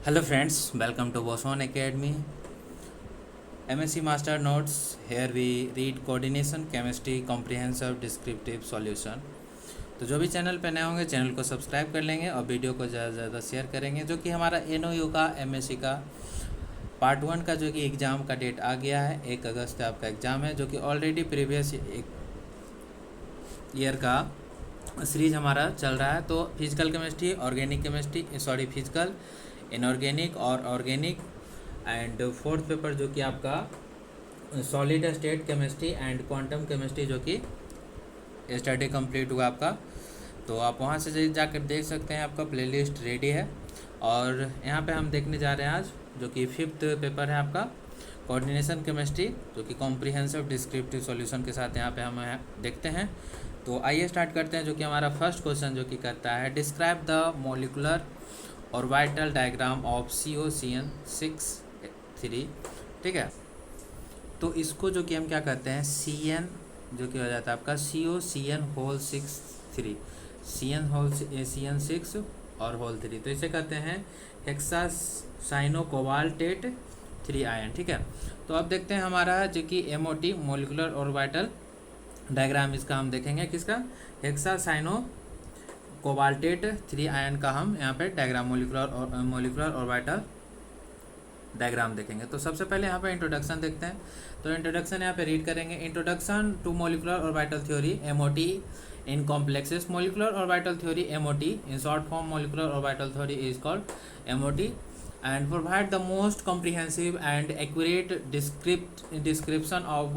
Hello friends, welcome to Boson Academy. MSc Master Notes. Here we read Coordination Chemistry Comprehensive Descriptive Solution. तो जो भी channel पे नए होंगे चैनल को सब्सक्राइब कर लेंगे और वीडियो को ज़्यादा से ज़्यादा शेयर करेंगे। जो कि हमारा NOU का MSc का पार्ट 1 का जो कि एग्ज़ाम का डेट आ गया है, 1 अगस्त आपका एग्ज़ाम है, जो कि ऑलरेडी प्रीवियस ईयर का सीरीज हमारा चल रहा है। तो physical chemistry, organic chemistry, physical, inorganic और ऑर्गेनिक, एंड फोर्थ पेपर जो कि आपका solid state chemistry and quantum chemistry जो कि स्टडी कंप्लीट हुआ आपका। तो आप वहाँ से जाकर देख सकते हैं, आपका प्लेलिस्ट रेडी है। और यहाँ पे हम देखने जा रहे हैं आज जो कि 5th पेपर है आपका कोऑर्डिनेशन केमिस्ट्री, जो कि कॉम्प्रिहेंसिव डिस्क्रिप्टिव सॉल्यूशन के साथ यहाँ पे हम देखते हैं। तो आइए स्टार्ट करते हैं। जो कि हमारा फर्स्ट क्वेश्चन जो कि करता है, describe the molecular orbital diagram of COCN6 3। ठीक है, तो इसको जो कि हम क्या कहते हैं, CN जो कि हो जाता है आपका COCN6 3, CN6 और होल 3। तो इसे कहते हैं हेक्सासाइनोकोबाल्टेट 3 आयन। ठीक है, तो अब देखते हैं हमारा जो कि MOT मॉलिकुलर ऑर्बिटल डायग्राम, इसका हम देखेंगे किसका, हेक्सासाइनो कोबाल्टेट 3 आयन का हम यहाँ पे डायग्राम मॉलिकुलर ऑर्बिटल डायग्राम देखेंगे। तो सबसे पहले यहाँ पे इंट्रोडक्शन देखते हैं। तो इंट्रोडक्शन यहाँ पे रीड करेंगे। Introduction to molecular orbital theory MOT in complexes. Molecular orbital theory MOT in short form molecular orbital theory is called MOT and provide the most comprehensive and accurate description of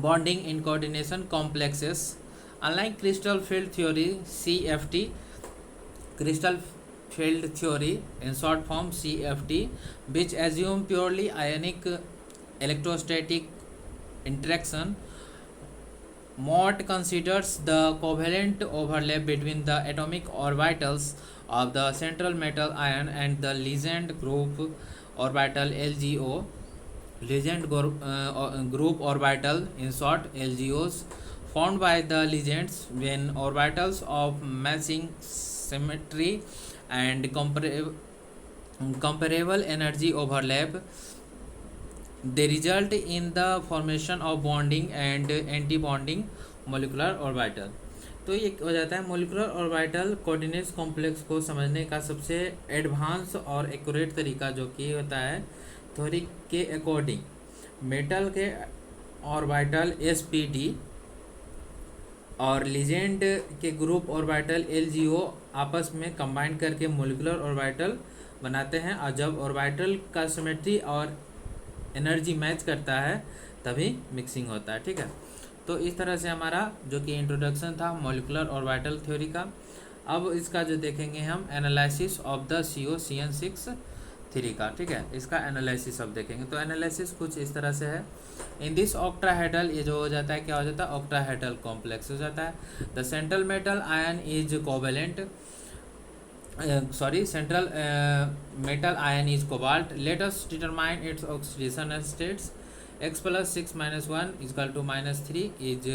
bonding in coordination complexes. Unlike crystal field theory CFT, crystal field theory in short form CFT, which assume purely ionic electrostatic interaction, MOT considers the covalent overlap between the atomic orbitals of the central metal ion and the ligand group orbital LGO, group orbital, in short LGOs, formed by the ligands when orbitals of matching symmetry and comparable energy overlap. They result in the formation of bonding and anti-bonding molecular orbital. तो ये हो जाता है molecular orbital coordinates complex को समझने का सबसे advance और एक्यूरेट तरीका जो कि होता है थ्योरी के अकॉर्डिंग। मेटल के ऑर्बिटल SPD और लिजेंड के ग्रुप ऑर्बिटल LGO आपस में कंबाइन करके मॉलिकुलर ऑर्बिटल बनाते हैं, और जब ऑर्बिटल का सिमेट्री और एनर्जी मैच करता है तभी मिक्सिंग होता है। ठीक है, तो इस तरह से हमारा जो कि इंट्रोडक्शन था मॉलिकुलर ऑर्बिटल थ्योरी का। अब इसका जो देखेंगे हम एनालिसिस ऑफ द COCN6 का। ठीक है, इसका एनालिसिस अब देखेंगे। तो एनालिसिस कुछ इस तरह से है। इन दिस ऑक्टाहेड्रल, ये जो हो जाता है क्या हो जाता है, ऑक्टाहेड्रल कॉम्प्लेक्स हो जाता है। The central metal ion is covalent, central metal ion is cobalt. Let us determine its oxidation states. X plus 6 minus 1 is equal to minus 3 is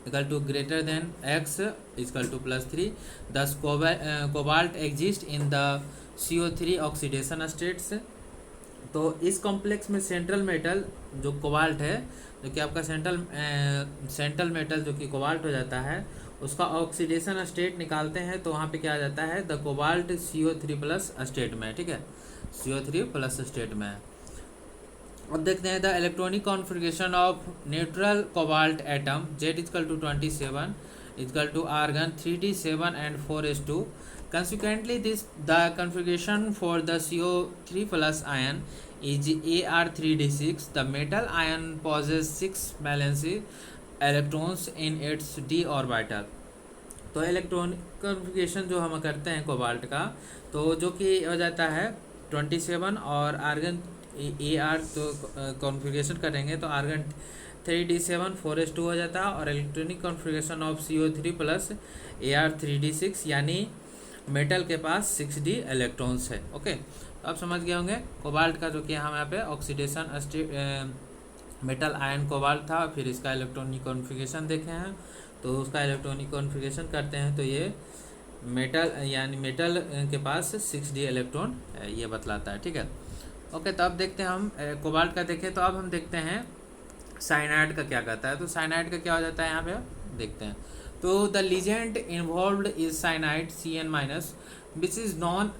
equal to greater than X is equal to plus 3. Thus cobalt exists in the CO3 oxidation states. तो इस complex में central metal जो cobalt है, जो कि आपका central metal जो कि कोबाल्ट हो जाता है, उसका ऑक्सीडेशन स्टेट निकालते हैं। तो वहाँ पे क्या आ जाता है, the cobalt CO3 plus state में। ठीक है, CO3 प्लस स्टेट में। अब देखते हैं the electronic configuration of neutral cobalt atom Z equal to 27 equal to argon 3D7 and 4s2. Consequently, the configuration for the CO3 plus ion is Ar3D6. The metal ion possesses 6 valence electrons in its d orbital. तो electronic configuration जो हम करते हैं cobalt का, तो जो कि हो जाता है 27 और आर्गन Ar, तो कॉन्फ़िगरेशन करेंगे तो आर्गन 3D7 4s2 हो जाता है, और electronic configuration of CO3 plus Ar3D6, यानी मेटल के पास 6d इलेक्ट्रॉन्स है। ओके, तो आप समझ गए होंगे कोबाल्ट का जो कि हम यहाँ पे ऑक्सीडेशन मेटल आयन कोबाल्ट था। फिर इसका इलेक्ट्रॉनिक कॉन्फ़िगरेशन देखे हैं, तो उसका इलेक्ट्रॉनिक कॉन्फ़िगरेशन करते हैं तो ये मेटल यानी मेटल के पास 6d इलेक्ट्रॉन ये बतलाता है, ठीक है। ओके, तो अब देखते हैं हम कोबाल्ट का देखें तो अब हम देखते हैं साइनाइड का क्या कहता है। तो साइनाइड का क्या हो जाता है यहाँ पे देखते हैं। तो the legend involved is cyanide Cn minus which is non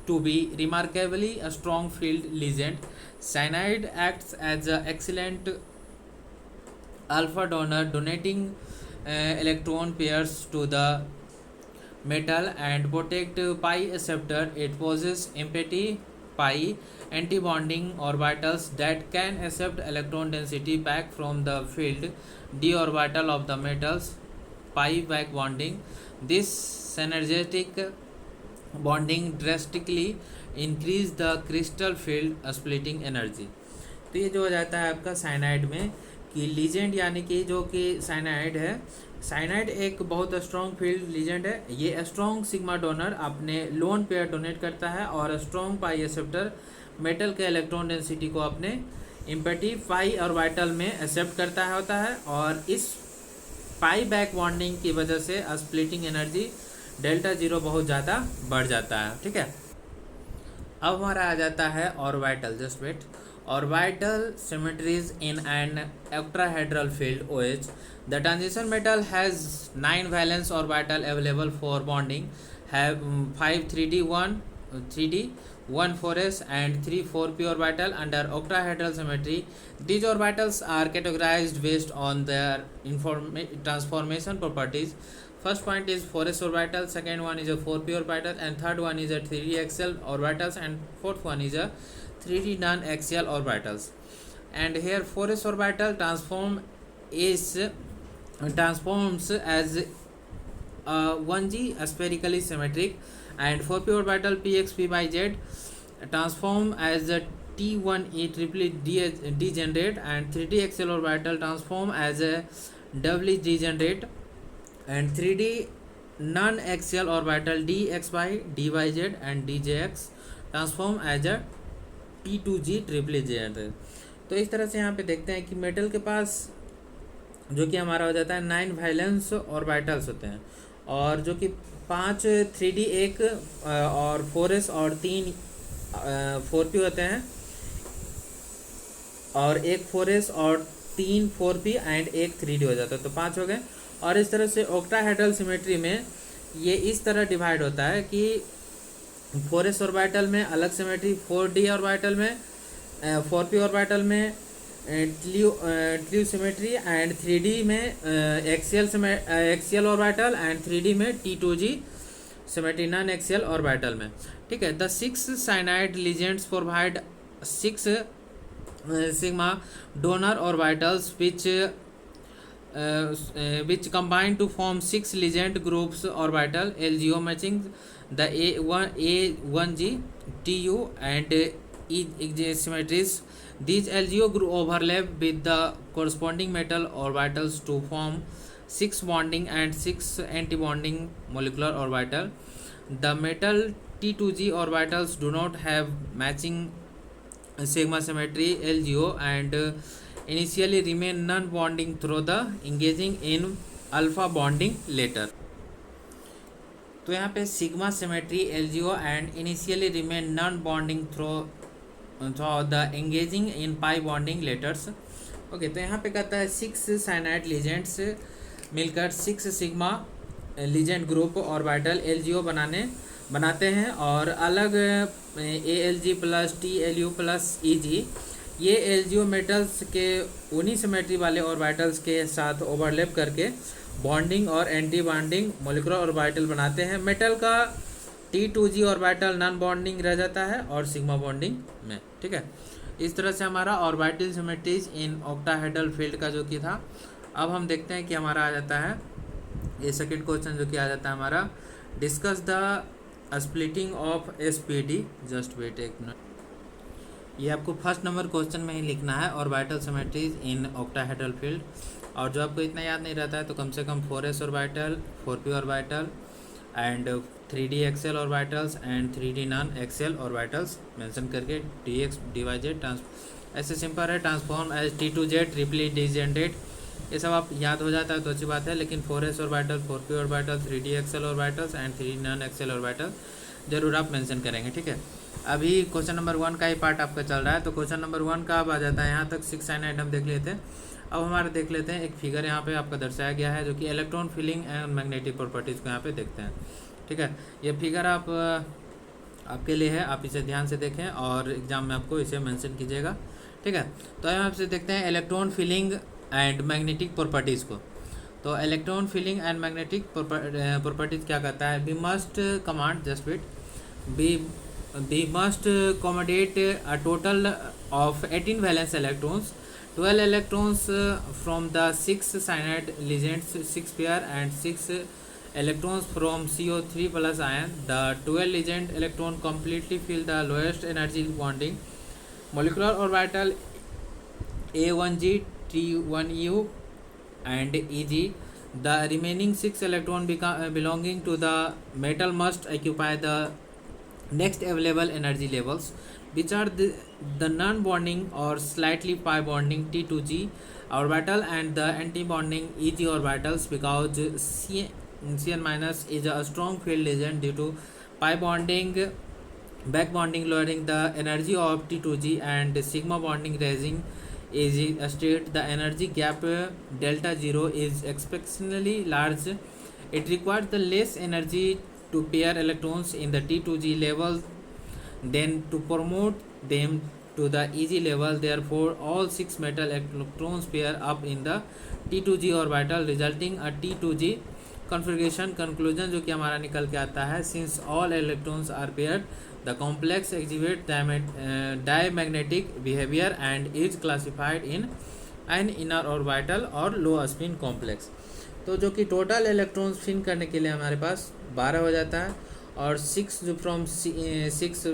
to be remarkably a strong field legend. Cyanide acts as an excellent alpha donor, donating electron pairs to the metal and protect pi acceptor. It possesses empty pi antibonding orbitals that can accept electron density back from the field d orbital of the metals pi back bonding. This synergetic bonding drastically increase the crystal field splitting energy. तो ये जो हो जाता है आपका cyanide में कि legend यानी कि जो कि साइनाइड है, साइनाइड एक बहुत स्ट्रॉन्ग फील्ड लीजेंड है। ये स्ट्रॉन्ग सिग्मा डोनर अपने लोन पेयर डोनेट करता है और स्ट्रॉन्ग पाई एक्सेप्टर मेटल के इलेक्ट्रॉन डेंसिटी को अपने इम्पेटी पाई ऑर्बिटल में एक्सेप्ट करता है होता है, और इस पाई बैक बॉन्डिंग की वजह से स्प्लिटिंग एनर्जी डेल्टा जीरो बहुत ज़्यादा बढ़ जाता है, ठीक है। अब हमारा आ जाता है orbital, just wait. Orbital symmetries in an octahedral field OH. The transition metal has 9 valence orbital available for bonding, have 5 3d 1 4s and 3 4p orbital under octahedral symmetry. These orbitals are categorized based on their transformation properties. First point is 4s orbital, second one is a 4p orbital, and third one is a 3d axial orbitals, and fourth one is a 3d non-axial orbitals. And here 4s orbital transforms as 1g spherically symmetric, and 4p orbital pxp by z transform as a T1e triply degenerate, and 3d axial orbital transform as a doubly degenerate, and 3d non-axial orbital dx by dyz and djx transform as a T2g triply generate. तो इस तरह से यहाँ पे देखते हैं कि metal के पास जो कि हमारा हो जाता है 9 वैलेंस ऑर्बिटल्स होते हैं, और जो कि 5 3d एक और 4s और 3 4p होते हैं, और एक 4s और 3 4p एंड एक 3d हो जाता है, तो 5 हो गए। और इस तरह से ऑक्टाहेड्रल सिमेट्री में ये इस तरह डिवाइड होता है कि 4s ऑर्बिटल में अलग सिमेट्री, 4d ऑर्बिटल में 4p ऑर्बिटल में ट्ल्यू सिमेट्री, एंड 3d में एक्सियल ऑर्बिटल, एंड 3d में T2g symmetry non axial orbital में, ठीक है। The 6 cyanide legends provide 6 sigma donor orbitals which combine to form 6 legend groups orbital LGO matching the A1G TU and EJ symmetries. These LGO group overlap with the corresponding metal orbitals to form 6 bonding and 6 anti-bonding molecular orbital. The metal T2G orbitals do not have matching sigma symmetry LGO and initially remain non-bonding through the engaging in alpha bonding later. तो यहाँ पे sigma symmetry LGO and initially remain non bonding through the engaging in pi bonding letters. Okay, तो यहाँ पे कहता है 6 cyanide legends मिलकर 6 sigma legend group orbital LGO बनाते हैं, और अलग ALG plus TLU plus EG ये LGO मेटल्स के उन्हीं सिमेट्री वाले ऑर्बिटल्स के साथ ओवरलैप करके बॉन्डिंग और एंटी बॉन्डिंग मोलिकुलर ऑर्बिटल बनाते हैं। मेटल का T2g ऑर्बिटल नॉन बॉन्डिंग रह जाता है और सिग्मा बॉन्डिंग में, ठीक है। इस तरह से हमारा orbital symmetries in octahedral field का जो कि था। अब हम देखते हैं कि हमारा आ जाता है ये सेकंड क्वेश्चन जो कि आ जाता है हमारा, discuss the splitting of SPD। Just wait एक मिनट, ये आपको फर्स्ट नंबर क्वेश्चन में ही लिखना है, orbital symmetries in octahedral field. और जो आपको इतना याद नहीं रहता है तो कम से कम 4s orbital, 4p orbital and 3d axial orbitals and 3d non axial orbitals mention करके dx dy z ऐसे सिंपल है। Transform as T2z triply degenerate ये सब आप याद हो जाता है तो अच्छी बात है, लेकिन 4s orbital, 4p orbital, 3d axial orbitals and 3 non axial orbital जरूर आप मेंशन करेंगे, ठीक है। अभी क्वेश्चन नंबर 1 का ही पार्ट आपका चल रहा है, तो क्वेश्चन नंबर 1 का अब आ जाता है। यहाँ तक 6 साइनाइड हम देख लेते हैं। अब हमारे देख लेते हैं एक फिगर यहाँ पे आपका दर्शाया गया है, जो कि electron filling and magnetic properties को यहाँ पे देखते हैं, ठीक है। ये फिगर आप आपके लिए है, आप इसे ध्यान से देखें और एग्जाम में आपको इसे मेंशन कीजिएगा, ठीक है। तो हम आपसे देखते हैं electron filling and magnetic properties को। तो electron filling and magnetic properties क्या कहता है? We must command just wait we must accommodate a total of 18 valence electrons, 12 electrons from the 6 cyanide ligands, 6 pair, and 6 electrons from CO3 plus ion. The 12 ligand electron completely fill the lowest energy bonding molecular orbital A1G, T1U and EG. The remaining 6 electron belonging to the metal must occupy the next available energy levels, which are the non-bonding or slightly pi bonding T2G orbital and the anti-bonding EG orbitals, because Cn minus is a strong field agent due to pi bonding, back bonding lowering the energy of T2G and sigma bonding raising EG state. The energy gap delta 0 is exceptionally large. It requires the less energy to pair electrons in the T2G level then to promote them to the EG level. Therefore, all 6 metal electrons pair up in the T2G orbital, resulting a T2G configuration. Conclusion जो कि हमारा निकल के आता है, since all electrons are paired, the complex exhibits diamagnetic behavior and is classified in an inner orbital or low spin complex. तो जो कि टोटल इलेक्ट्रॉन्स फिन करने के लिए हमारे पास 12 हो जाता है, और 6 जो फ्रॉम 6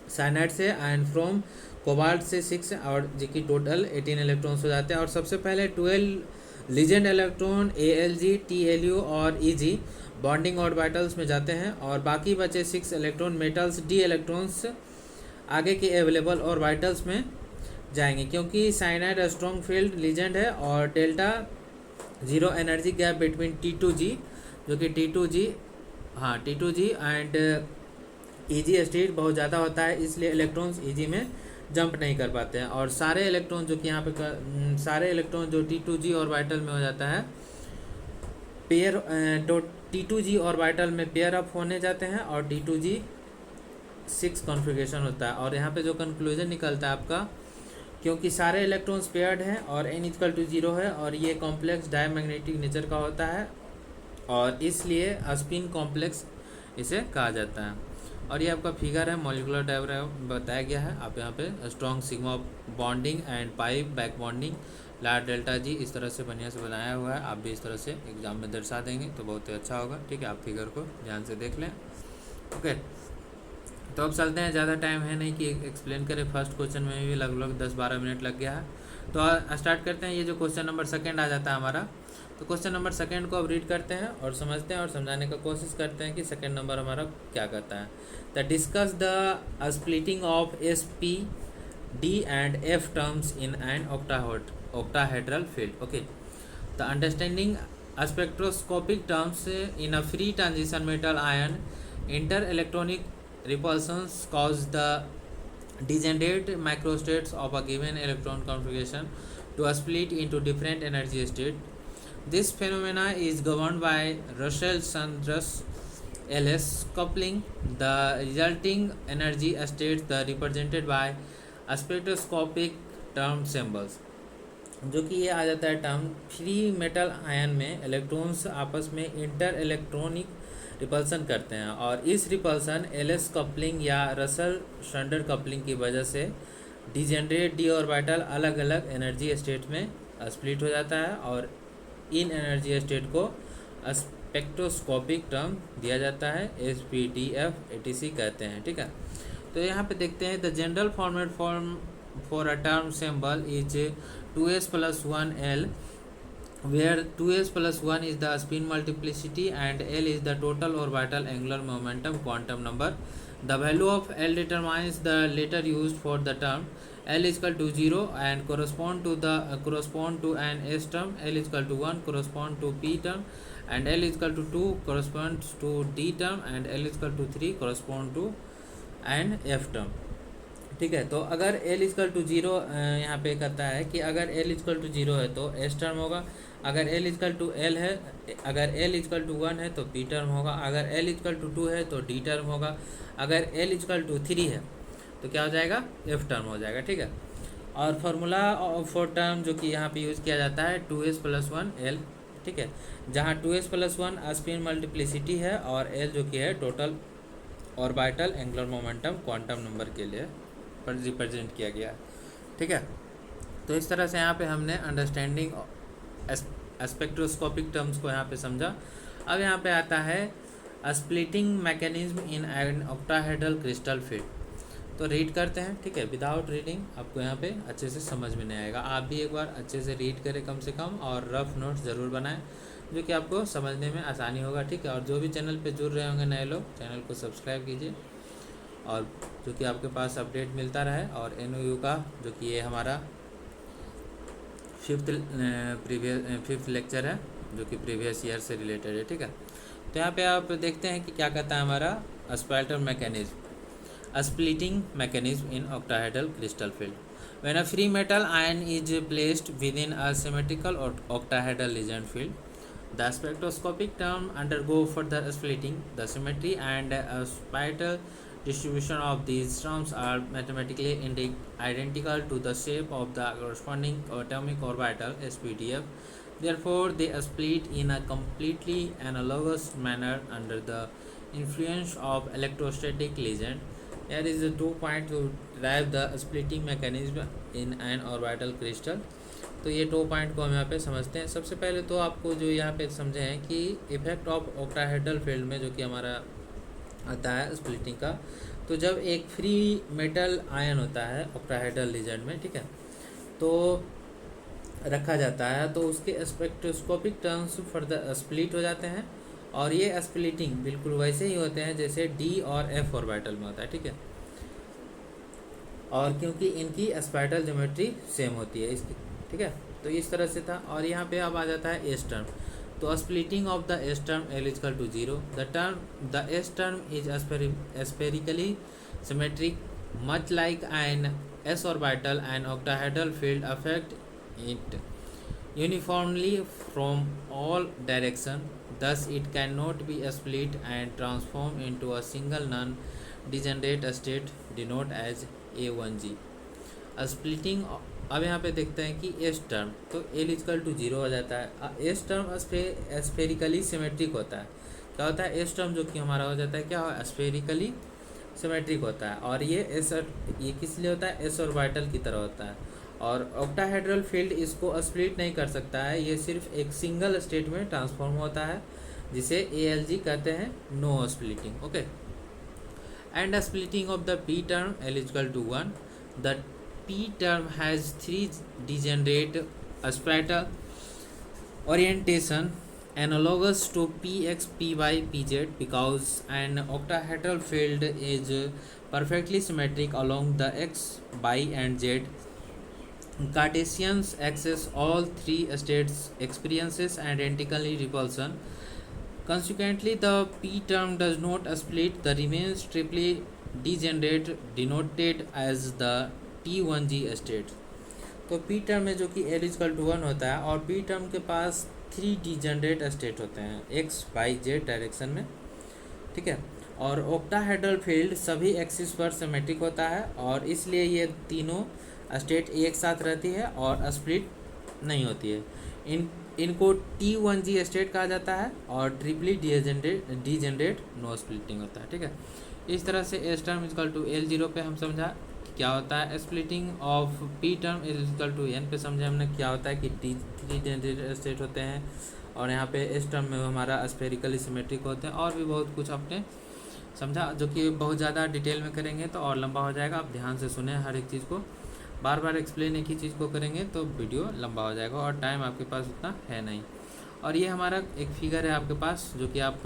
साइनाइड से एंड फ्रॉम कोबाल्ट से 6, और जो कि टोटल 18 इलेक्ट्रॉन्स हो जाते हैं। और सबसे पहले 12 लीजेंड इलेक्ट्रॉन ALG, TLU और EG बॉन्डिंग ऑर्बिटल्स में जाते हैं, और बाकी बचे 6 इलेक्ट्रॉन मेटल्स D इलेक्ट्रॉन्स आगे के अवेलेबल ऑर्बिटल्स में जाएंगे, क्योंकि साइनाइड स्ट्रॉन्ग फील्ड लीजेंड है और delta 0 energy gap between T2G, जो कि T2G एंड EG स्टेट बहुत ज़्यादा होता है, इसलिए इलेक्ट्रॉन्स EG में जंप नहीं कर पाते हैं। और सारे इलेक्ट्रॉन जो कि यहाँ पे सारे इलेक्ट्रॉन जो T2G ऑर्बिटल में हो जाता है पेयर, तो T2G ऑर्बिटल में पेयर अप होने जाते हैं और T2G 6 कॉन्फ़िगरेशन होता है। और यहाँ पे जो कंक्लूजन निकलता है आपका, क्योंकि सारे इलेक्ट्रॉन्स पेयर्ड हैं और n=0 है और ये कॉम्प्लेक्स डायमैग्नेटिक नेचर का होता है, और इसलिए स्पिन कॉम्प्लेक्स इसे कहा जाता है। और ये आपका फिगर है, मॉलिक्यूलर डायग्राम बताया गया है। आप यहाँ पे strong sigma bonding and pi back bonding large delta G इस तरह से बढ़िया से बनाया हुआ है। आप भी इस तरह से एग्जाम में दर्शा देंगे तो बहुत ही अच्छा होगा, ठीक है। आप फिगर को ध्यान से देख लें, ओके। तो अब चलते हैं, ज़्यादा टाइम है नहीं कि एक्सप्लेन करें। फर्स्ट क्वेश्चन में भी लगभग 10-12 मिनट लग गया है, तो स्टार्ट करते हैं। ये जो क्वेश्चन नंबर 2 आ जाता है हमारा, तो क्वेश्चन नंबर 2 को अब रीड करते हैं और समझते हैं और समझाने का कोशिश करते हैं कि 2 नंबर हमारा क्या कहता है। The discuss the splitting of SP, D and F terms in an octahedral field. Okay, the understanding spectroscopic terms in a free transition metal ion interelectronic repulsions cause the degenerate microstates of a given electron configuration to split into different energy states. This phenomena is governed by Russell-Saunders LS coupling. The resulting energy states are represented by spectroscopic term symbols, जो कि ये आ जाता है term free metal ion में electrons आपस में inter electronic repulsion करते हैं, और इस रिपल्सन LS कपलिंग या रसल सैंडर कपलिंग की वजह से डिजेनरेट D ऑर्बिटल अलग अलग एनर्जी स्टेट में स्प्लिट हो जाता है, और इन एनर्जी स्टेट को स्पेक्ट्रोस्कोपिक टर्म दिया जाता है, SPDF ATC कहते हैं, ठीक है। तो यहाँ पे देखते हैं, the general format for a term symbol is 2s + 1l, where 2s + 1 is the spin multiplicity and l is the total orbital angular momentum quantum number. The value of l determines the letter used for the term. L is equal to 0 and correspond to an S term, L is equal to 1 correspond to P term, and L is equal to 2 corresponds to D term, and L is equal to 3 correspond to an F term. ठीक है, तो अगर L is equal to zero यहाँ पे करता है कि अगर L इजकल टू जीरो है तो S टर्म होगा, अगर L इजकल टू L है, अगर L इजकल टू 1 है तो P टर्म होगा, अगर L इजकल टू 2 है तो D टर्म होगा, अगर L इजकल टू 3 है तो क्या हो जाएगा, F टर्म हो जाएगा। ठीक है, और फार्मूला फॉर टर्म जो कि यहाँ पे यूज़ किया जाता है 2s + 1 L। ठीक है, जहाँ 2s + 1 स्पिन मल्टीप्लिसिटी है और L जो कि है total orbital angular momentum quantum number के लिए रिप्रेजेंट किया गया है। ठीक है, तो इस तरह से यहाँ पे हमने अंडरस्टैंडिंग स्पेक्ट्रोस्कोपिक टर्म्स को यहाँ पे समझा। अब यहाँ पे आता है splitting mechanism in an octahedral crystal field. तो रीड करते हैं। ठीक है, विदाउट रीडिंग आपको यहाँ पे अच्छे से समझ में नहीं आएगा। आप भी एक बार अच्छे से रीड करें कम से कम, और रफ नोट्स ज़रूर बनाएं जो कि आपको समझने में आसानी होगा। ठीक है, और जो भी चैनल पे जुड़ रहे होंगे नए लोग, चैनल को सब्सक्राइब कीजिए, और जो कि आपके पास अपडेट मिलता रहे। और NOU का जो कि ये हमारा फिफ्थ लेक्चर है जो कि प्रीवियस ईयर से रिलेटेड है। ठीक है, तो यहाँ पे आप देखते हैं कि क्या कहता है हमारा spectral mechanism, splitting mechanism in octahedral crystal field. When a free metal ion is placed with in a symmetrical octahedral legend field, the spectroscopic term undergo further splitting. The symmetry and spiral distribution of these terms are mathematically identical to the shape of the corresponding atomic orbital (SPDF). Therefore, they split in a completely analogous manner under the influence of electrostatic legend. Here is the 2 point to derive the splitting mechanism in an orbital crystal. तो ये 2 point को हम यहाँ पे समझते हैं। सबसे पहले तो आपको जो यहाँ पे समझे हैं कि इफेक्ट ऑफ ऑक्टाहेड्रल फील्ड में जो कि हमारा आता है स्प्लिटिंग का, तो जब एक फ्री मेटल आयन होता है ऑक्टाहेड्रल लीजेंड में, ठीक है, तो रखा जाता है तो उसके स्पेक्ट्रोस्कोपिक टर्म्स फर्दर स्प्लिट हो जाते हैं, और ये स्प्लिटिंग बिल्कुल वैसे ही होते हैं जैसे D और F ऑर्बिटल में होता है। ठीक है, और क्योंकि इनकी स्पाइरल ज्योमेट्री सेम होती है इसकी। ठीक है, तो इस तरह से था। और यहाँ पे अब आ जाता है एस टर्म। तो splitting of the S term L is equal to 0। The S term is spherically symmetric much like an S orbital and octahedral field affect it uniformly from all direction, thus it cannot be split and transformed into a single non-degenerate state denoted as A1G. Splitting, अब यहाँ पे देखते हैं कि S term, तो L is equal to 0 हो जाता है। एस टर्म स्फेरिकली सिमेट्रिक होता है। क्या होता है, एस टर्म जो कि हमारा हो जाता है क्या हो, स्फेरिकली सिमेट्रिक होता है, और ये किस लिए होता है, एस ऑर्बिटल की तरह होता है। और ऑक्टाहेड्रल फील्ड इसको स्प्लिट नहीं कर सकता है, ये सिर्फ एक सिंगल स्टेट में ट्रांसफॉर्म होता है जिसे ALG कहते हैं, no splitting. Okay, and splitting of the P term L is equal to 1। The P term has 3 degenerate spiral orientation analogous to PX, PY, PZ because an octahedral field is perfectly symmetric along the X, Y and Z Cartesian axis. All 3 states experiences identically repulsion. Consequently, the P term does not split. The remains triply degenerate denoted as the T1G state. तो P term में जो कि L is equal to 1 होता है, और P term के पास 3 degenerate state होते हैं X, Y, Z डायरेक्शन में। ठीक है, और ऑक्टाहेड्रल फील्ड सभी एक्सिस पर सिमेट्रिक होता है, और इसलिए ये तीनों स्टेट एक साथ रहती है और स्प्लिट नहीं होती है। इनको T1G स्टेट कहा जाता है, और ट्रिपली डिजेनरेट नो स्प्लिटिंग होता है। ठीक है, इस तरह से S term is equal to L0 पे हम समझा क्या होता है splitting of P term is equal to N पे समझे हमने क्या होता है कि T3 डिजेनरेट स्टेट होते हैं, और यहाँ पे एस टर्म में हमारा स्फेरिकली सिमेट्रिक होते हैं, और भी बहुत कुछ आपने समझा जो कि बहुत ज़्यादा डिटेल में करेंगे तो और लंबा हो जाएगा। आप ध्यान से सुने, हर एक चीज़ को बार बार एक्सप्लेन एक ही चीज़ को करेंगे तो वीडियो लंबा हो जाएगा और टाइम आपके पास उतना है नहीं। और ये हमारा एक फिगर है आपके पास जो कि आप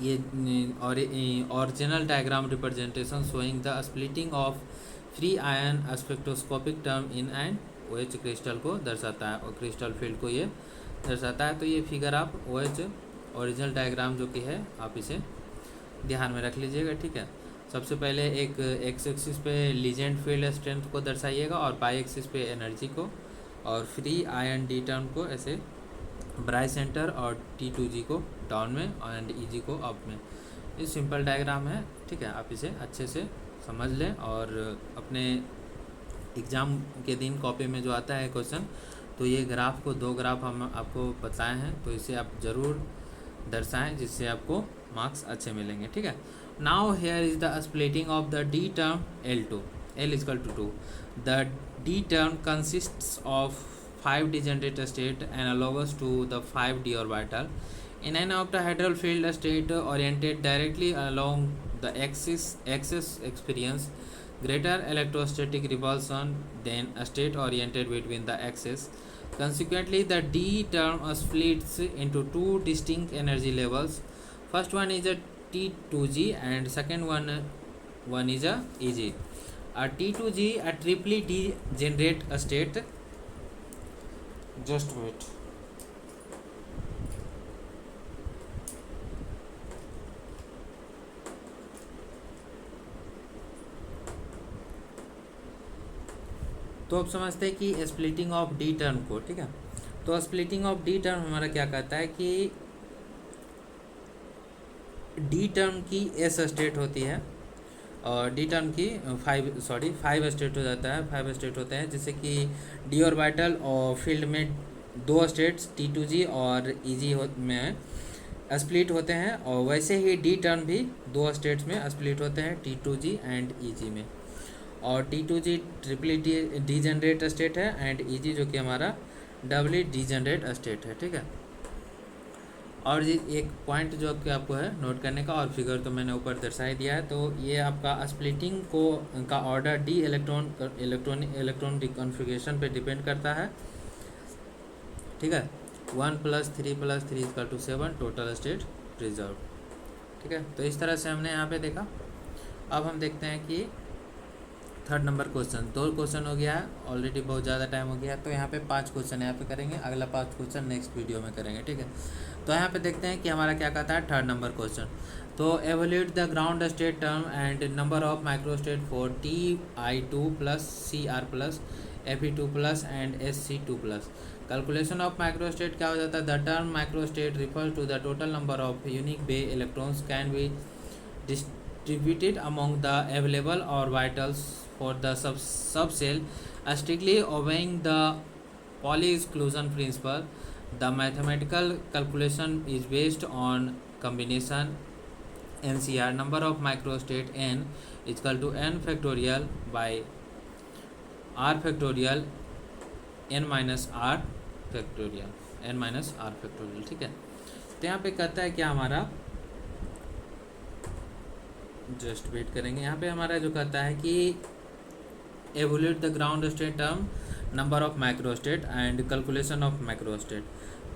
ये original diagram representation showing the splitting of free ion spectroscopic term in and OH crystal को दर्शाता है और क्रिस्टल फील्ड को ये दर्शाता है। तो ये फिगर आप OH ओरिजिनल डायग्राम जो कि है आप इसे ध्यान में रख लीजिएगा, ठीक है। सबसे पहले एक एक्स एक्सिस पे लीजेंड फील्ड स्ट्रेंथ को दर्शाइएगा और बाई एक्सिस पे एनर्जी को, और फ्री आयन डी टर्म को ऐसे ब्राई सेंटर और T2G को डाउन में एंड EG को अप में। ये सिंपल डायग्राम है, ठीक है। आप इसे अच्छे से समझ लें और अपने एग्ज़ाम के दिन कॉपी में जो आता है क्वेश्चन, तो ये ग्राफ को 2 ग्राफ हम आपको बताए हैं, तो इसे आप ज़रूर दर्शाएं जिससे आपको मार्क्स अच्छे मिलेंगे, ठीक है। Now here is the splitting of the D term L2, L equal to 2। The D term consists of 5 degenerate state analogous to the 5d orbital in an octahedral field state oriented directly along the axis experience greater electrostatic repulsion than a state oriented between the axes. Consequently, the d term splits into 2 distinct energy levels. First one is a T2G and second one is a EG. A T2G a triply degenerate state. Just wait. तो अब समझते हैं कि splitting of D term को, ठीक है। तो splitting of D term हमारा क्या कहता है कि डी टर्म की एस स्टेट होती है और डी टर्म की 5 स्टेट हो जाता है, 5 स्टेट होते हैं, जैसे कि डी ऑर्बिटल और फील्ड में 2 स्टेट्स T2G और EG में स्प्लिट होते हैं, और वैसे ही डी टर्म भी 2 स्टेट्स में स्प्लिट होते हैं, T2G एंड EG में। और T2G ट्रिपली डीजेनरेट स्टेट है एंड EG जो कि हमारा डबली डीजेनरेट स्टेट है, ठीक है। और ये एक पॉइंट जो कि आपको है नोट करने का, और फिगर तो मैंने ऊपर दर्शाई दिया है। तो ये आपका स्प्लिटिंग को का ऑर्डर डी इलेक्ट्रॉन कॉन्फ़िगरेशन पे डिपेंड करता है, ठीक है। 1 + 3 + 3 = 7 टोटल स्टेट रिजर्व, ठीक है। तो इस तरह से हमने यहाँ पे देखा। अब हम देखते हैं कि 3rd नंबर क्वेश्चन, 2 क्वेश्चन हो गया है ऑलरेडी, बहुत ज़्यादा टाइम हो गया, तो यहाँ पे 5 क्वेश्चन यहाँ पे करेंगे, अगला 5 क्वेश्चन नेक्स्ट वीडियो में करेंगे, ठीक है। तो यहाँ पे देखते हैं कि हमारा क्या कहता है 3rd नंबर क्वेश्चन। तो evaluate the ground state term and number of microstate for Ti2 + Cr+ Fe2+ and Sc2+। Calculation of microstate क्या हो जाता है, the term microstate refers to the total number of unique way electrons can be distributed among the available orbitals for the subshell strictly obeying the Pauli exclusion principle. The mathematical calculation is based on combination NCR number of microstate n is equal to n factorial by r factorial n minus r factorial n minus r factorial, ठीक है। तो यहाँ पे कहता है क्या हमारा, just wait करेंगे। यहाँ पे हमारा जो कहता है कि evolute the ground state term number of microstate and calculation of microstate.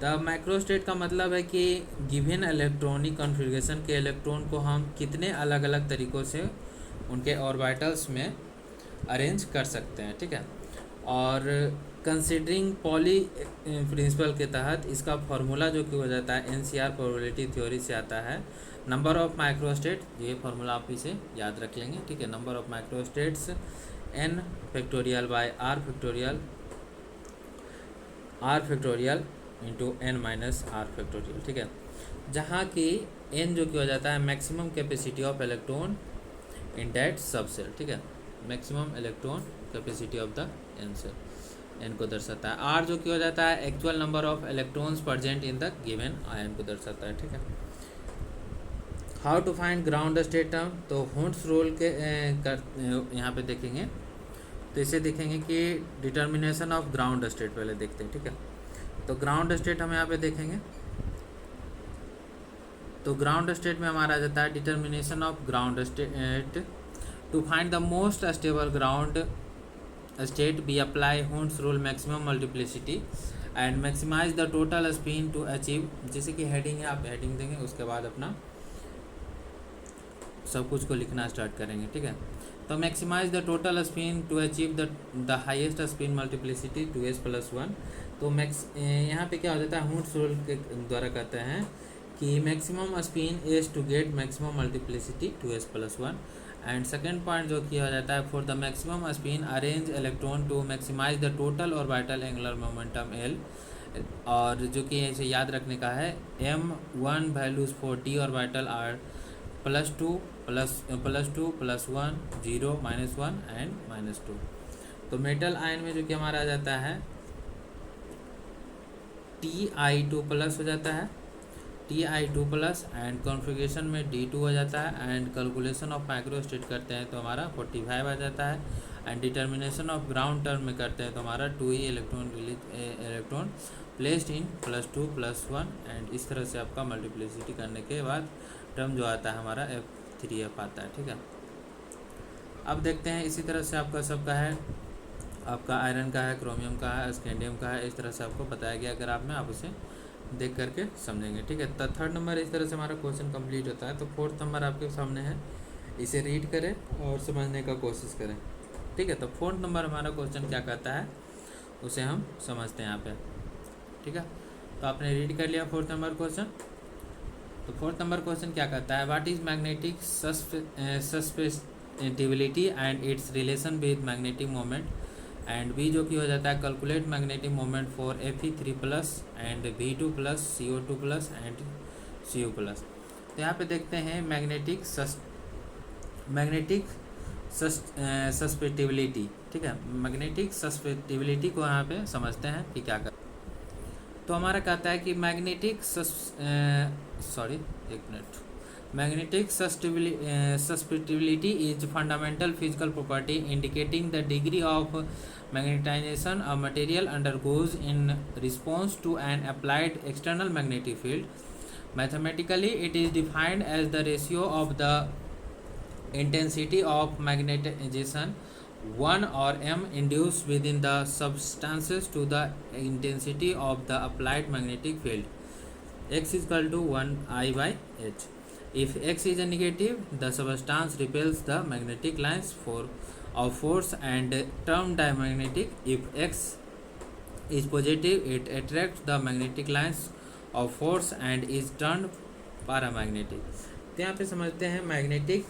The microstate का मतलब है कि गिवन इलेक्ट्रॉनिक कॉन्फ़िगरेशन के इलेक्ट्रॉन को हम कितने अलग अलग तरीक़ों से उनके ऑर्बिटल्स में अरेंज कर सकते हैं, ठीक है। और कंसिडरिंग पॉली प्रिंसिपल के तहत इसका फार्मूला जो कि हो जाता है NCR प्रोबेबिलिटी थ्योरी से आता है, नंबर ऑफ माइक्रोस्टेट, ये फार्मूला आप इसे याद रख लेंगे, ठीक है। Number of microstates n factorial by r factorial into n minus r factorial, ठीक है। जहाँ की n जो कि हो जाता है maximum capacity of electron in that subshell, ठीक है। Maximum electron capacity of the n shell, n को दर्शाता है। r जो कि हो जाता है actual number of electrons present in the given ion को दर्शाता है, ठीक है। How to find ground state term, तो हुंड्स रूल के यहाँ पे देखेंगे, तो इसे देखेंगे कि डिटर्मिनेशन ऑफ ग्राउंड स्टेट पहले देखते हैं, ठीक है। तो ग्राउंड स्टेट हम यहाँ पे देखेंगे, तो ग्राउंड स्टेट में हमारा आ जाता है determination of ground state. To find the most stable ground state we apply Hund's rule maximum multiplicity and maximize the total spin to achieve, जैसे कि हेडिंग है, आप हेडिंग देंगे, उसके बाद अपना सब कुछ को लिखना स्टार्ट करेंगे, ठीक है। तो maximize the total spin to achieve the highest spin multiplicity 2s+1। तो यहाँ पे क्या हो जाता है, हुड्स रूल के द्वारा कहते हैं कि maximum spin is to get maximum multiplicity 2s+1। And second point जो किया जाता है, for the maximum spin arrange electron to maximize the total orbital angular momentum l। और जो कि इसे याद रखने का है, m1 values for d orbital are +2 +2 +1 0 -1 and -2। तो मेटल आयन में जो कि हमारा आ जाता है Ti2+ हो जाता है, Ti2+ एंड कॉन्फ़िगरेशन में D2 हो जाता है। एंड कैलकुलेशन ऑफ माइक्रोस्टेट करते हैं तो हमारा 45 आ जाता है। And determination of ground term में करते हैं तो हमारा 2e electron placed in +2 +1। And इस तरह से आपका मल्टीप्लिसिटी करने के बाद टर्म जो आता है हमारा F3F आता है, ठीक है। अब देखते हैं इसी तरह से आपका सबका है, आपका आयरन का है, क्रोमियम का है, स्कैंडियम का है, इस तरह से आपको बताया गया ग्राफ में, आप उसे देख करके समझेंगे, ठीक है। तो थर्ड नंबर इस तरह से हमारा क्वेश्चन कंप्लीट होता है। तो फोर्थ नंबर आपके सामने है, इसे रीड करें और समझने का कोशिश करें, ठीक है। तो फोर्थ नंबर हमारा क्वेश्चन क्या कहता है उसे हम समझते हैं यहाँ पे, ठीक है। तो आपने रीड कर लिया फोर्थ नंबर क्वेश्चन। तो फोर्थ नंबर क्वेश्चन क्या कहता है, what is magnetic susceptibility and its relation with magnetic moment. And B जो कि हो जाता है, calculate magnetic moment for Fe3+ and V2+, CO2+ एंड Cu+। तो यहाँ पे देखते हैं मैग्नेटिक सस्पेटिबिलिटी, ठीक है। मैग्नेटिक सस्पेटिबिलिटी को यहाँ पे समझते हैं कि क्या कर। तो हमारा कहता है कि magnetic susceptibility is fundamental physical property indicating the degree of magnetization a material undergoes in response to an applied external magnetic field. Mathematically, it is defined as the ratio of the intensity of magnetization 1 or m induced within the substances to the intensity of the applied magnetic field. X is equal to 1I/h. If x is a negative, the substance repels the magnetic lines of force and termed diamagnetic. If x is positive, it attracts the magnetic lines of force and is termed paramagnetic. तो यहाँ पे समझते हैं magnetic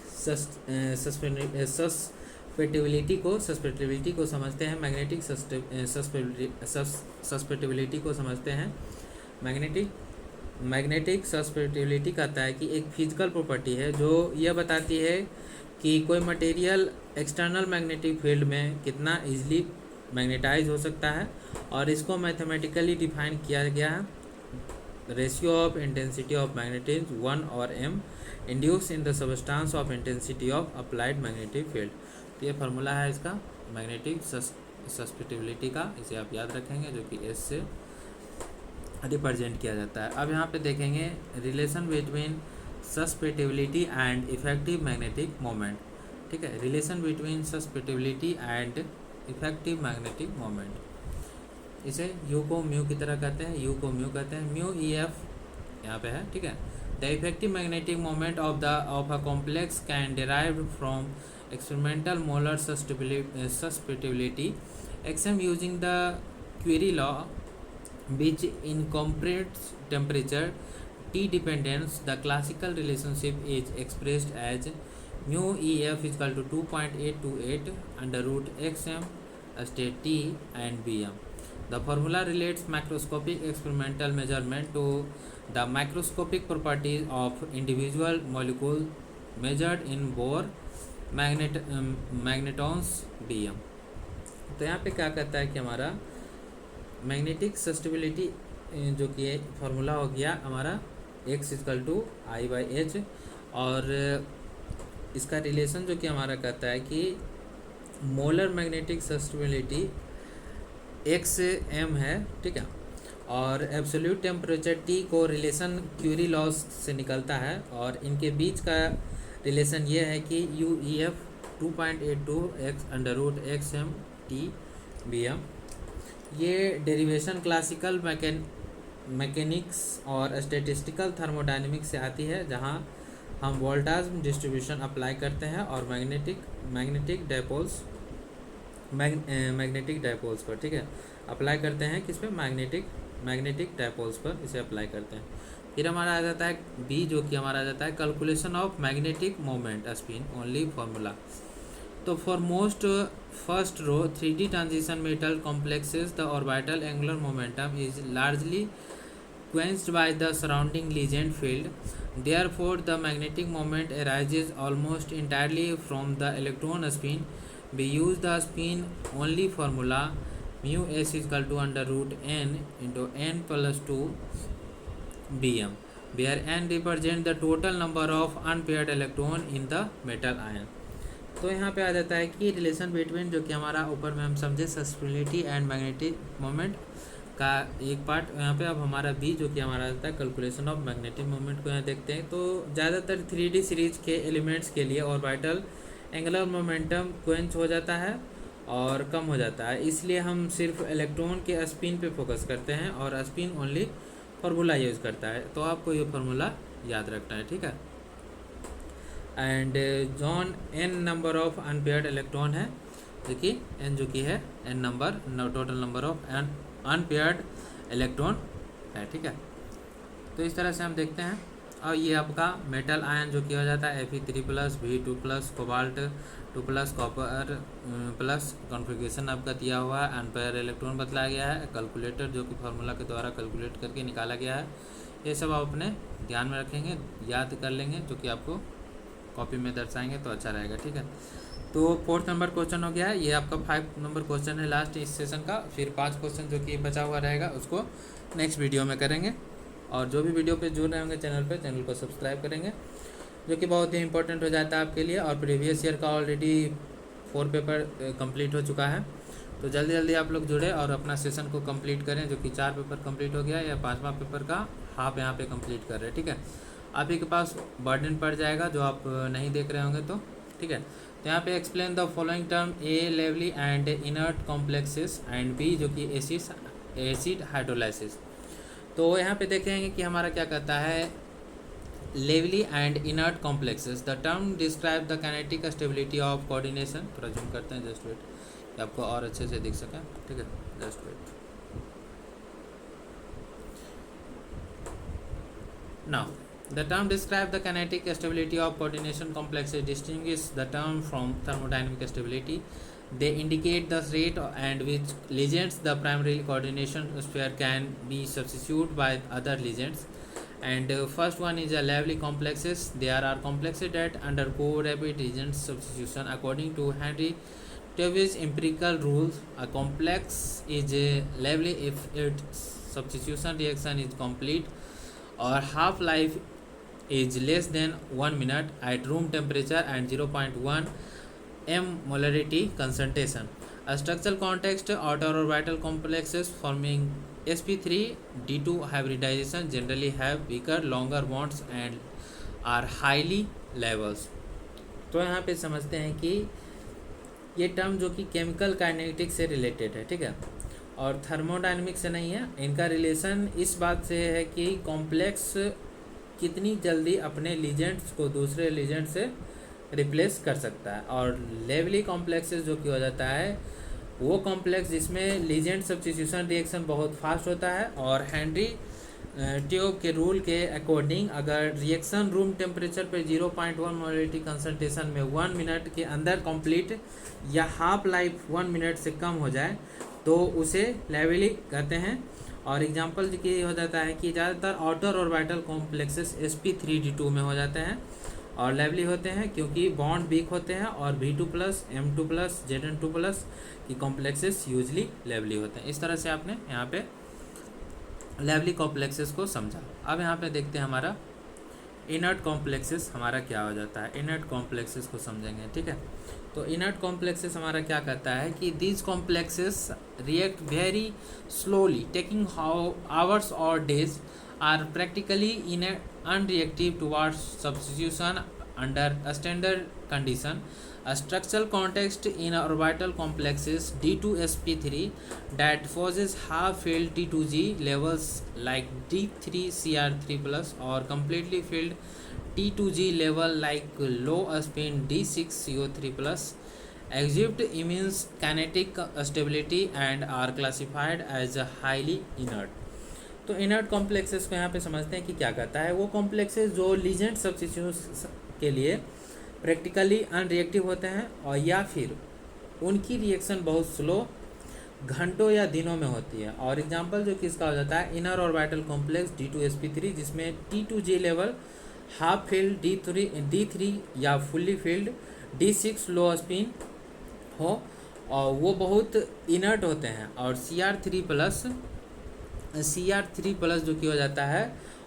सस्पेटिबिलिटी को समझते हैं, magnetic सस्पेटिबिलिटी को समझते हैं। मैग्नेटिक सस्पेटिबिलिटी कहता है कि एक फिजिकल प्रॉपर्टी है जो यह बताती है कि कोई मटेरियल एक्सटर्नल मैग्नेटिक फील्ड में कितना इजीली मैग्नेटाइज हो सकता है, और इसको मैथमेटिकली डिफाइन किया गया है, ratio of intensity of magnetism 1 और m induce in the substance of intensity of applied magnetic field. तो ये फार्मूला है इसका मैग्नेटिक सस्पेटिबिलिटी का, इसे आप याद रखेंगे, जो कि S से रिप्रेजेंट किया जाता है। अब यहाँ पे देखेंगे relation between susceptibility and effective magnetic moment, ठीक है। Relation between susceptibility and effective magnetic moment, इसे यू को म्यू की तरह कहते हैं, यू को म्यू कहते हैं, म्यू EF यहाँ पे है, ठीक है। The effective magnetic moment of a complex can derived from experimental molar susceptibility XM using the Curie law which incorporates temperature T dependence. The classical relationship is expressed as mu EF is equal to 2.828 √XM state T and BM. The formula relates macroscopic experimental measurement to the microscopic properties of individual molecules measured in Bohr magnetons BM. तो यहाँ पे क्या कहता है कि हमारा magnetic susceptibility जो कि फार्मूला हो गया हमारा x = I/h, और इसका रिलेशन जो कि हमारा कहता है कि मोलर मैग्नेटिक सस्टेबिलिटी XM है, ठीक है। और एब्सोल्यूट टेम्परेचर T को रिलेशन क्यूरी लॉस से निकलता है, और इनके बीच का रिलेशन ये है कि UEF 2.82 √XM T BM। ये डेरिवेशन क्लासिकल मैकेनिक्स और स्टैटिस्टिकल थर्मोडायनेमिक्स से आती है, जहाँ हम वोल्टाज डिस्ट्रीब्यूशन अप्लाई करते हैं और मैग्नेटिक डायपोल्स पर, ठीक है, अप्लाई करते हैं किस पे, मैग्नेटिक डायपोल्स पर इसे अप्लाई करते हैं। फिर हमारा आ जाता है बी, जो कि हमारा आ जाता है calculation of magnetic moment spin only formula. तो for most first row 3D transition metal complexes the orbital angular momentum is largely quenched by the surrounding Legend field. Therefore, the magnetic moment arises almost entirely from the electron spin. We use the spin only formula mu s is equal to under root n into n plus 2 bm, where n represents the total number of unpaired electron in the metal ion. तो यहाँ पे आ जाता है कि relation between, जो कि हमारा ऊपर में हम समझे सस्टेबिलिटी एंड मैग्नेटिक मोमेंट का एक पार्ट यहाँ पे। अब हमारा बी, जो कि हमारा आता है कैलकुलेशन ऑफ मैग्नेटिक मोमेंट को यहाँ देखते हैं। तो ज़्यादातर 3D सीरीज के एलिमेंट्स के लिए ऑर्बिटल एंगुलर मोमेंटम क्वेंच हो जाता है और कम हो जाता है, इसलिए हम सिर्फ इलेक्ट्रॉन के स्पिन पे फोकस करते हैं और स्पिन ओनली फार्मूला यूज़ करता है। तो आपको ये फार्मूला याद रखना है, ठीक है। एंड जॉन N number of unpaired electron है, देखिए एन जो कि है N number, total number of unpaired electron है, ठीक है। तो इस तरह से हम देखते हैं। और ये आपका मेटल आयन जो कि हो जाता है Fe3+, V2+, cobalt 2+, copper plus configuration आपका दिया हुआ है, अनपेयर इलेक्ट्रॉन बतलाया गया है, कैलकुलेटर जो कि फार्मूला के द्वारा कैलकुलेट करके निकाला गया है। ये सब आप अपने ध्यान में रखेंगे, याद कर लेंगे, जो कि आपको कॉपी में दर्शाएंगे तो अच्छा रहेगा, ठीक है। तो 4th नंबर क्वेश्चन हो गया है, ये आपका 5 नंबर क्वेश्चन है लास्ट इस सेशन का। फिर 5 क्वेश्चन जो कि बचा हुआ रहेगा उसको नेक्स्ट वीडियो में करेंगे। और जो भी वीडियो पे जुड़ रहे होंगे चैनल को सब्सक्राइब करेंगे, जो कि बहुत ही इंपॉर्टेंट हो जाता है आपके लिए। और प्रीवियस ईयर का ऑलरेडी 4 पेपर कंप्लीट हो चुका है, तो जल्दी आप लोग जुड़े और अपना सेशन को कंप्लीट करें, जो कि 4 पेपर कंप्लीट हो गया या 5वां पेपर का हाफ यहाँ पे कंप्लीट कर रहे हैं, ठीक है। आप ही के पास बर्डन पड़ जाएगा जो आप नहीं देख रहे होंगे तो, ठीक है। तो यहाँ पे explain the following term, A लेवली and inert complexes and B जो कि एसिड हाइड्रोलाइसिस। तो यहाँ पे देखेंगे कि हमारा क्या कहता है, लेवली and inert complexes the term describe the kinetic stability of coordination. थोड़ा जूम करते हैं, जस्ट वेट, कि आपको और अच्छे से दिख सके, ठीक है, just wait. Now the term describe the kinetic stability of coordination complexes, distinguish the term from thermodynamic stability. They indicate the rate and which legends the primary coordination sphere can be substituted by other legends. And first one is a Lively complexes. There are complexes that undergo rapid legend substitution according to Henry Lewis empirical rules. A complex is lively if its substitution reaction is complete or half-life is less than 1 minute at room temperature and 0.1 m molarity concentration. A structural context, outer orbital complexes forming sp3 d2 hybridization generally have weaker longer bonds and are highly levels. तो यहाँ पे समझते हैं कि ये term जो कि chemical kinetic से रिलेटेड है, ठीक है, और थर्मोडायनेमिक से नहीं है। इनका रिलेशन इस बात से है कि कॉम्प्लेक्स कितनी जल्दी अपने लीजेंड्स को दूसरे लीजेंड से रिप्लेस कर सकता है। और लेवली कॉम्प्लेक्सेस जो कि हो जाता है वो कॉम्प्लेक्स जिसमें लीजेंड सब्स्टिट्यूशन रिएक्शन बहुत फास्ट होता है। और हेनरी ट्यूब के रूल के अकॉर्डिंग अगर रिएक्शन रूम टेम्परेचर पर 0.1 मोलरिटी कंसंट्रेशन में 1 मिनट के अंदर कंप्लीट या हाफ लाइफ 1 मिनट से कम हो जाए तो उसे लेवली कहते हैं। और एग्जांपल की हो जाता है कि ज़्यादातर आउटर ऑर्बिटल कॉम्प्लेक्सेस sp3d2 में हो जाते हैं और लेवली होते हैं क्योंकि बॉन्ड वीक होते हैं। और V2+, M2+, Zn2+ की कॉम्प्लेक्सेस यूजली लेवली होते हैं। इस तरह से आपने यहाँ पे लेवली कॉम्प्लेक्सेस को समझा। अब यहाँ पे देखते हैं हमारा इनर्ट कॉम्प्लेक्सेस हमारा क्या हो जाता है। इनर्ट कॉम्प्लेक्सेस को समझेंगे, ठीक है। तो इनर्ट कॉम्प्लेक्सेस हमारा क्या कहता है कि these complexes react very slowly taking hours और days are practically unreactive towards substitution under a standard condition. A structural context in orbital complexes D2sp3 that possesses half-filled T2g levels like D3cr3+ or completely filled T2G level like low spin D6CO3 plus exhibit immense kinetic stability and are classified as highly inert। तो inert complexes को यहाँ पे समझते हैं कि क्या करता है। वो कॉम्प्लेक्सेस जो लीजेंट सब्स्टिट्यूट्स के लिए प्रैक्टिकली अनरिएक्टिव होते हैं और या फिर उनकी रिएक्शन बहुत स्लो घंटों या दिनों में होती है। और एग्जांपल जो कि इसका हो जाता है इनर ऑर्बिटल कॉम्प्लेक्स D2sp3 जिसमें T2G level half field D3 या फुल्ली फील्ड D6 लो स्पिन हो और वो बहुत इनर्ट होते हैं। और CR3 प्लस जो कि हो जाता है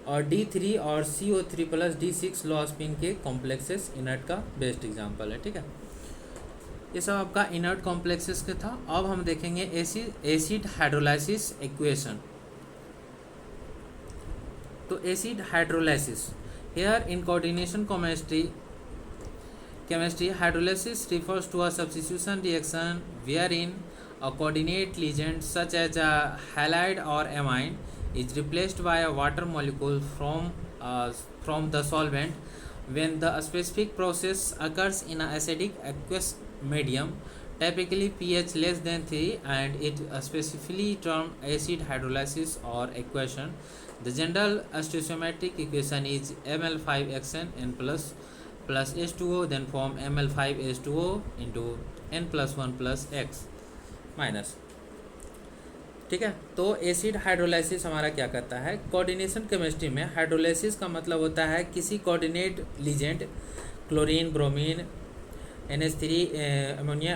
और D3 और CO3 प्लस D6 लो स्पिन के कॉम्प्लेक्सेस इनर्ट का बेस्ट एग्जांपल है। ठीक है, ये सब आपका इनर्ट कॉम्प्लेक्सेस के था। अब हम देखेंगे एसिड हाइड्रोलाइसिस इक्वेशन। तो acid hydrolysis here in coordination chemistry hydrolysis refers to a substitution reaction wherein a coordinate ligand such as a halide or amine is replaced by a water molecule from the solvent. When the specific process occurs in an acidic aqueous medium, typically pH less than 3, and it specifically termed acid hydrolysis or equation. The general stoichiometric equation is Ml5xn plus H2O then form Ml5H2O into n plus 1 plus x minus. ठीक है, तो acid hydrolysis हमारा क्या करता है। Coordination chemistry में hydrolysis का मतलब होता है किसी coordinate legend chlorine bromine NH3 ammonia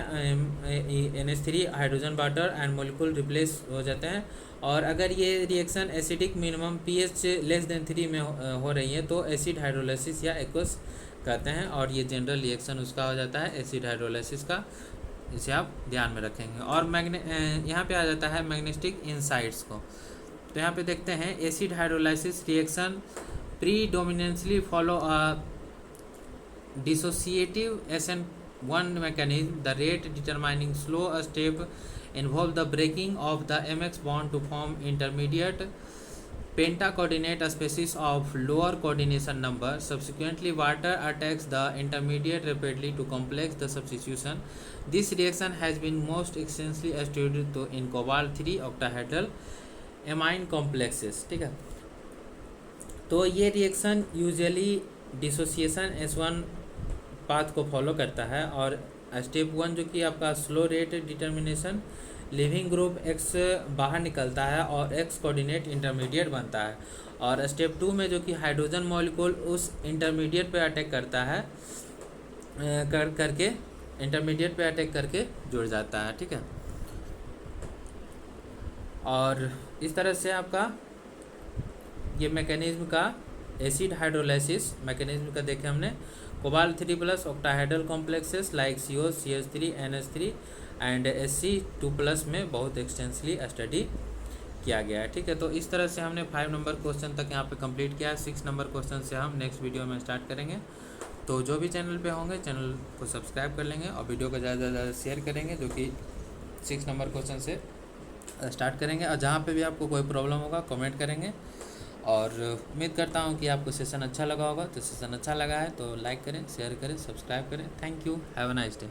NH3 hydrogen water and molecule replace हो जाते हैं। और अगर ये reaction acidic minimum pH less than 3 में हो रही है तो एसिड हाइड्रोलाइसिस या एक्वस कहते हैं। और ये जनरल रिएक्शन उसका हो जाता है एसिड हाइड्रोलाइसिस का, इसे आप ध्यान में रखेंगे। और यहाँ पे आ जाता है मैग्नेटिक इनसाइट्स को। तो यहाँ पे देखते हैं acid hydrolysis reaction predominantly follow a dissociative SN1 mechanism. The rate determining slow step involve the breaking of the MX bond to form intermediate pentacoordinate species of lower coordination number. Subsequently, water attacks the intermediate rapidly to complex the substitution. This reaction has been most extensively studied in cobalt-3 octahedral amine complexes। ठीक है, तो ये reaction usually dissociation S1 path को follow करता है। और step 1 जो कि आपका slow rate determination, leaving group X बाहर निकलता है और X कोऑर्डिनेट इंटरमीडिएट बनता है। और स्टेप 2 में जो कि हाइड्रोजन मॉलिक्यूल उस इंटरमीडिएट पे अटैक करता है इंटरमीडिएट पे अटैक करके जुड़ जाता है। ठीक है, और इस तरह से आपका ये मैकेनिज्म का एसिड हाइड्रोलाइसिस मैकेनिज्म का देखे हमने cobalt three plus octahedral complexes like CO CH3 NH3 and Sc2 plus में बहुत एक्सटेंसली स्टडी किया गया है। ठीक है, तो इस तरह से हमने 5 नंबर क्वेश्चन तक यहाँ पे कंप्लीट किया है। 6 नंबर क्वेश्चन से हम नेक्स्ट वीडियो में स्टार्ट करेंगे। तो जो भी चैनल पे होंगे चैनल को सब्सक्राइब कर लेंगे और वीडियो को ज़्यादा से ज़्यादा शेयर करेंगे, जो कि 6 नंबर क्वेश्चन से स्टार्ट करेंगे। और जहाँ पे भी आपको कोई प्रॉब्लम होगा कमेंट करेंगे। और उम्मीद करता हूँ कि आपको सेशन अच्छा लगा होगा। तो सेशन अच्छा लगा है तो लाइक करें, शेयर करें, सब्सक्राइब करें। Thank you, have a nice day.